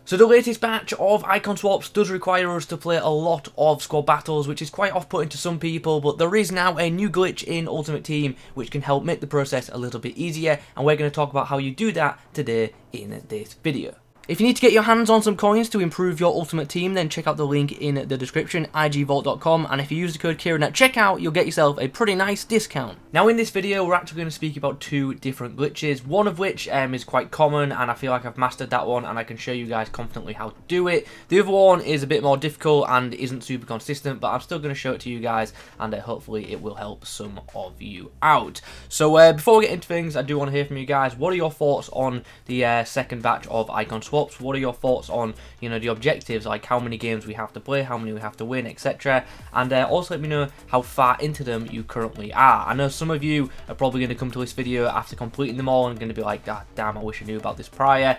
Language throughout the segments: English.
So the latest batch of icon swaps does require us to play a lot of squad battles, which is quite off-putting to some people, but there is now a new glitch in Ultimate Team which can help make the process a little bit easier, and we're going to talk about how you do that today in this video. If you need to get your hands on some coins to improve your Ultimate Team, then check out the link in the description, igvault.com, and if you use the code Kieran at checkout, you'll get yourself a pretty nice discount. Now in this video, we're actually going to speak about two different glitches, one of which is quite common, and I feel like I've mastered that one, and I can show you guys confidently how to do it. The other one is a bit more difficult and isn't super consistent, but I'm still going to show it to you guys, and hopefully it will help some of you out. So before we get into things, I do want to hear from you guys. What are your thoughts on the second batch of icon swaps? What are your thoughts on, the objectives, like how many games we have to play, how many we have to win, etc. And also let me know how far into them you currently are. I know some of you are probably going to come to this video after completing them all and going to be like, ah, damn, I wish I knew about this prior.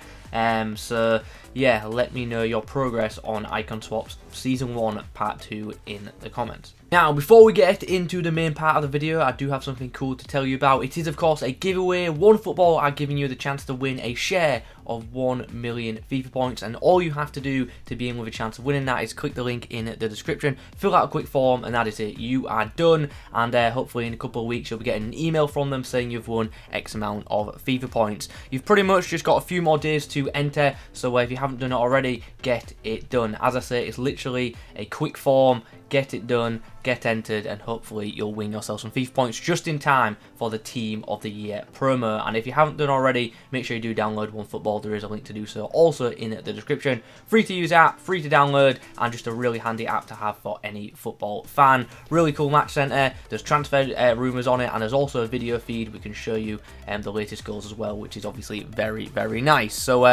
So yeah, let me know your progress on icon swaps season 1 part 2 in the comments. Now before we get into the main part of the video, I do have something cool to tell you about. It is of course a giveaway. OneFootball are giving you the chance to win a share of 1 million FIFA points, and all you have to do to be in with a chance of winning that is click the link in the description, fill out a quick form, and that is it. You are done, and hopefully in a couple of weeks you'll be getting an email from them saying you've won X amount of FIFA points. You've pretty much just got a few more days to enter, so if you haven't done it already, get it done. As I say, it's literally a quick form. Get it done, get entered, and hopefully you'll win yourself some FIFA points just in time for the Team of the Year promo. And if you haven't done already, make sure you do download OneFootball. There is a link to do so also in the description. Free to use app, free to download, and just a really handy app to have for any football fan. Really cool match center. There's transfer rumours on it, and there's also a video feed we can show you the latest goals as well, which is obviously very, very nice. So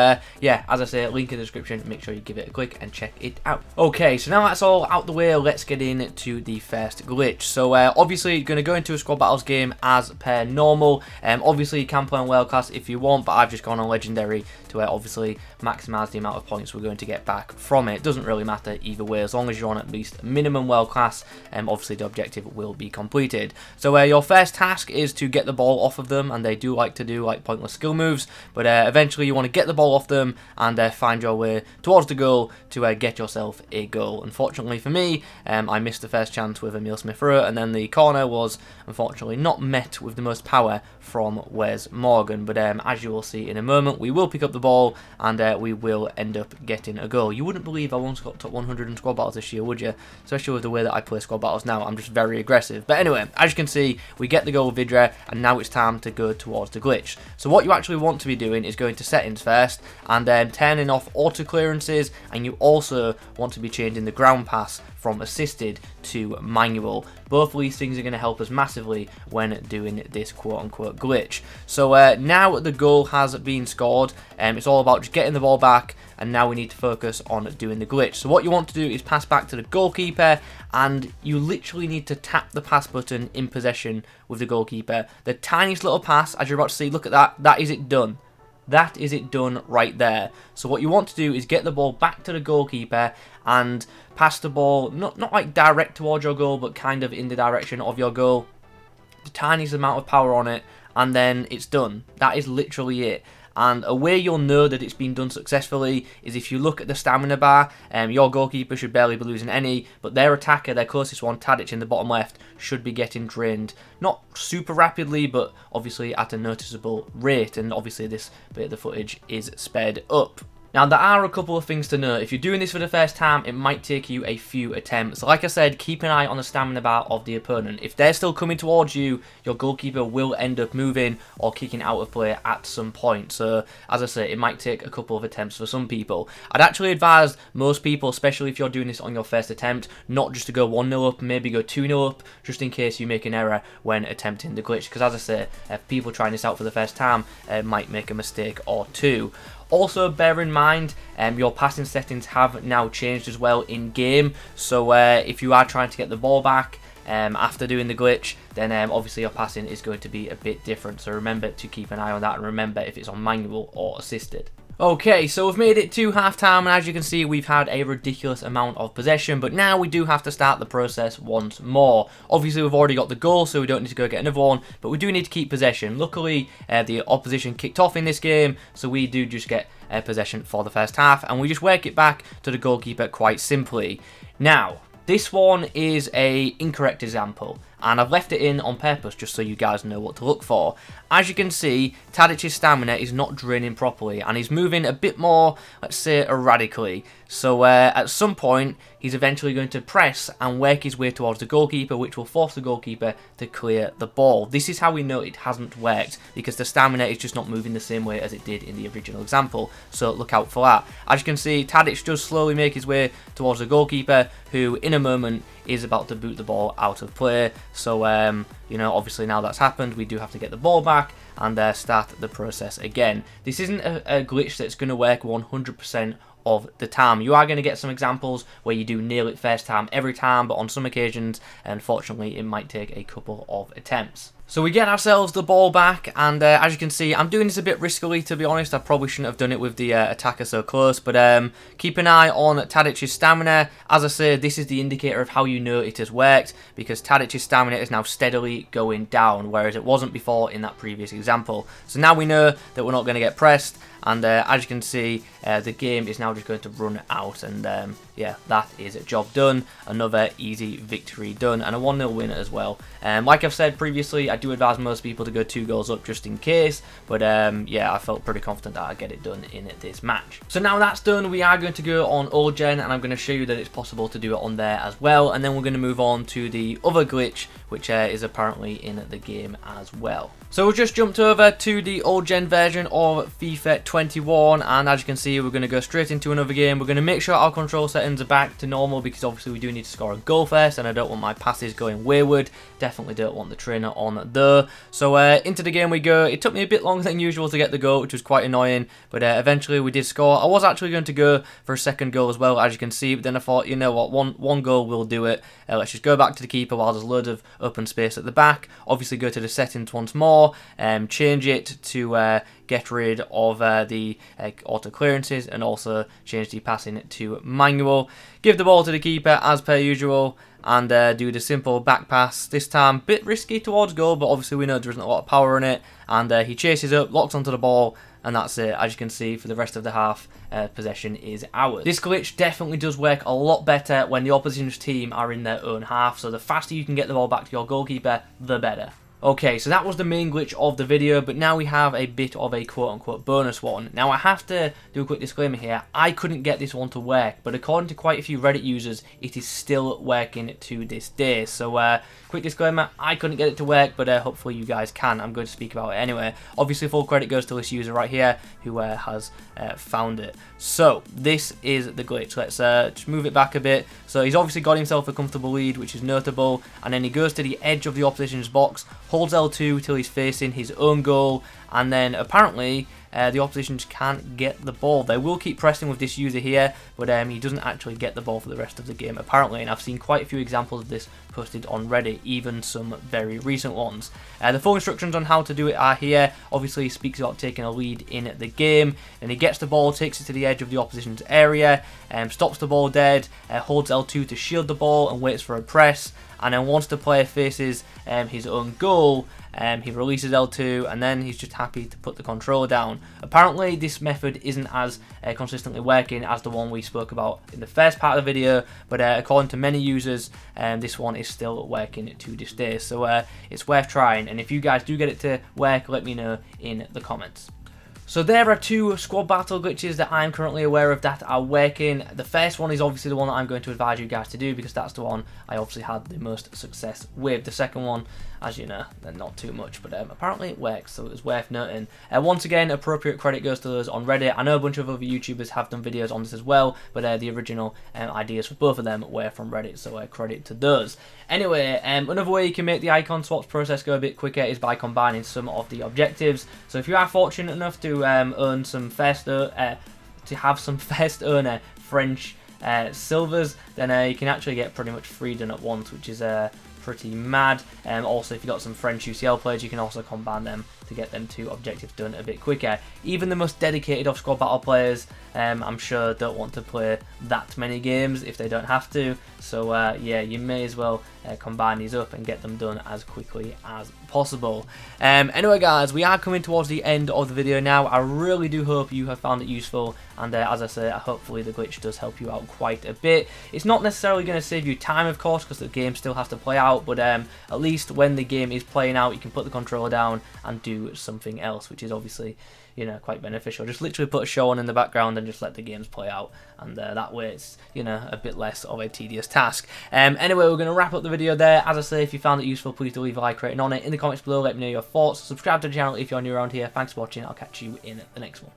yeah, as I say, link in the description. Make sure you give it a click and check it out. Okay, so now that's all out the way, let's get into the first glitch. So obviously going to go into a squad battles game as per normal. Obviously you can play on world class if you want, but I've just gone on legendary to obviously maximise the amount of points we're going to get back from it. Doesn't really matter either way, as long as you're on at least minimum world class, obviously the objective will be completed. So your first task is to get the ball off of them, and they do like to do like pointless skill moves, but eventually you want to get the ball off them and find your way towards the goal to get yourself a goal. Unfortunately for me, I missed the first chance with Emil Smith-Rowe, and then the corner was unfortunately not met with the most power from Wes Morgan. But as you will see in a moment, we will pick up the ball and we will end up getting a goal. You wouldn't believe I once got top 100 in squad battles this year, would you? Especially with the way that I play squad battles now. I'm just very aggressive. But anyway, as you can see, we get the goal with Vidra, and now it's time to go towards the glitch. So what you actually want to be doing is going to settings first, and then turning off auto clearances, and you also want to be changing the ground pass from assisted to manual. Both of these things are going to help us massively when doing this quote-unquote glitch. So now the goal has been scored, it's all about just getting the ball back, and now we need to focus on doing the glitch. So what you want to do is pass back to the goalkeeper, and you literally need to tap the pass button in possession with the goalkeeper. The tiniest little pass, as you're about to see, look at that, that is it done. That is it done right there. So what you want to do is get the ball back to the goalkeeper and pass the ball, not like direct towards your goal, but kind of in the direction of your goal. The tiniest amount of power on it, and then it's done. That is literally it. And a way you'll know that it's been done successfully is if you look at the stamina bar. Your goalkeeper should barely be losing any, but their attacker, their closest one, Tadic in the bottom left, should be getting drained. Not super rapidly, but obviously at a noticeable rate, and obviously this bit of the footage is sped up. Now, there are a couple of things to note. If you're doing this for the first time, it might take you a few attempts. Like I said, keep an eye on the stamina bar of the opponent. If they're still coming towards you, your goalkeeper will end up moving or kicking out of play at some point. So, as I say, it might take a couple of attempts for some people. I'd actually advise most people, especially if you're doing this on your first attempt, not just to go 1-0 up, maybe go 2-0 up, just in case you make an error when attempting the glitch. Because as I say, people trying this out for the first time might make a mistake or two. Also, bear in mind, your passing settings have now changed as well in game. So if you are trying to get the ball back after doing the glitch, then obviously your passing is going to be a bit different. So remember to keep an eye on that, and remember if it's on manual or assisted. Okay, so we've made it to half-time, and as you can see, we've had a ridiculous amount of possession, but now we do have to start the process once more. Obviously, we've already got the goal, so we don't need to go get another one, but we do need to keep possession. Luckily, the opposition kicked off in this game, so we do just get possession for the first half, and we just work it back to the goalkeeper quite simply. Now, this one is a incorrect example, and I've left it in on purpose just so you guys know what to look for. As you can see, Tadic's stamina is not draining properly, and he's moving a bit more, let's say, erratically. So at some point, he's eventually going to press and work his way towards the goalkeeper, which will force the goalkeeper to clear the ball. This is how we know it hasn't worked, because the stamina is just not moving the same way as it did in the original example. So look out for that. As you can see, Tadic does slowly make his way towards the goalkeeper, who in a moment is about to boot the ball out of play. So, you know, obviously now that's happened, we do have to get the ball back and start the process again. This isn't a glitch that's going to work 100% of the time. You are going to get some examples where you do nail it first time every time, but on some occasions, unfortunately, it might take a couple of attempts. So we get ourselves the ball back, and as you can see, I'm doing this a bit riskily, to be honest. I probably shouldn't have done it with the attacker so close, but keep an eye on Tadic's stamina. As I say, this is the indicator of how you know it has worked, because Tadic's stamina is now steadily going down, whereas it wasn't before in that previous example. So now we know that we're not going to get pressed, and as you can see, the game is now just going to run out, and yeah, that is a job done. Another easy victory done, and a 1-0 win as well. Like I've said previously, I do advise most people to go 2 goals up just in case, but yeah, I felt pretty confident that I'd get it done in this match. So now that's done, we are going to go on old gen, and I'm going to show you that it's possible to do it on there as well, and then we're going to move on to the other glitch, which is apparently in the game as well. So we've just jumped over to the old gen version of FIFA 21, and as you can see, we're going to go straight into another game. We're going to make sure our control settings are back to normal, because obviously we do need to score a goal first, and I don't want my passes going wayward. Definitely don't want the trainer on there. So into the game we go. It took me a bit longer than usual to get the goal, which was quite annoying, but eventually we did score. I was actually going to go for a second goal as well, as you can see, but then I thought, you know what, one goal will do it. Let's just go back to the keeper while there's loads of open space at the back. Obviously go to the settings once more, change it to get rid of the auto clearances, and also change the passing to manual. Give the ball to the keeper as per usual, and do the simple back pass. This time, bit risky towards goal, but obviously we know there isn't a lot of power in it. And he chases up, locks onto the ball, and that's it. As you can see, for the rest of the half, possession is ours. This glitch definitely does work a lot better when the opposition's team are in their own half, so the faster you can get the ball back to your goalkeeper, the better. Okay, so that was the main glitch of the video, but now we have a bit of a quote-unquote bonus one. Now, I have to do a quick disclaimer here. I couldn't get this one to work, but according to quite a few Reddit users, it is still working to this day. So, quick disclaimer, I couldn't get it to work, but hopefully you guys can. I'm going to speak about it anyway. Obviously, full credit goes to this user right here, who has found it. So, this is the glitch. Let's just move it back a bit. So, he's obviously got himself a comfortable lead, which is notable, and then he goes to the edge of the opposition's box, holds L2 till he's facing his own goal, and then apparently the opposition just can't get the ball. They will keep pressing with this user here, but he doesn't actually get the ball for the rest of the game apparently, and I've seen quite a few examples of this posted on Reddit, even some very recent ones. The full instructions on how to do it are here. Obviously he speaks about taking a lead in the game, and he gets the ball, takes it to the edge of the opposition's area, stops the ball dead, holds L2 to shield the ball and waits for a press, and then once the player faces his own goal, he releases L2, and then he's just happy to put the controller down. Apparently this method isn't as consistently working as the one we spoke about in the first part of the video, but according to many users, this one is still working to this day, so it's worth trying, and if you guys do get it to work, let me know in the comments. So there are 2 squad battle glitches that I'm currently aware of that are working. The first one is obviously the one that I'm going to advise you guys to do, because that's the one I obviously had the most success with. The second one, as you know, not too much, but apparently it works, so it's worth noting. Once again, appropriate credit goes to those on Reddit. I know a bunch of other YouTubers have done videos on this as well, but the original ideas for both of them were from Reddit, so credit to those. Anyway, another way you can make the icon swaps process go a bit quicker is by combining some of the objectives. So if you are fortunate enough to earn some have some first owner French silvers, then you can actually get pretty much 3 done at once, which is pretty mad. Also, if you've got some French UCL players, you can also combine them to get them 2 objectives done a bit quicker. Even the most dedicated off squad battle players, I'm sure, don't want to play that many games if they don't have to. So yeah, you may as well combine these up and get them done as quickly as possible. Anyway guys, we are coming towards the end of the video now. I really do hope you have found it useful, and as I say, hopefully the glitch does help you out quite a bit. It's not necessarily going to save you time, of course, because the game still has to play out, but at least when the game is playing out, you can put the controller down and do something else, which is obviously, you know, quite beneficial. Just literally put a show on in the background and just let the games play out, and that way it's, you know, a bit less of a tedious task. Anyway, we're going to wrap up the video there. As I say, if you found it useful, please do leave a like rating on it. In the comments below, let me know your thoughts. Subscribe to the channel if you're new around here. Thanks for watching. I'll catch you in the next one.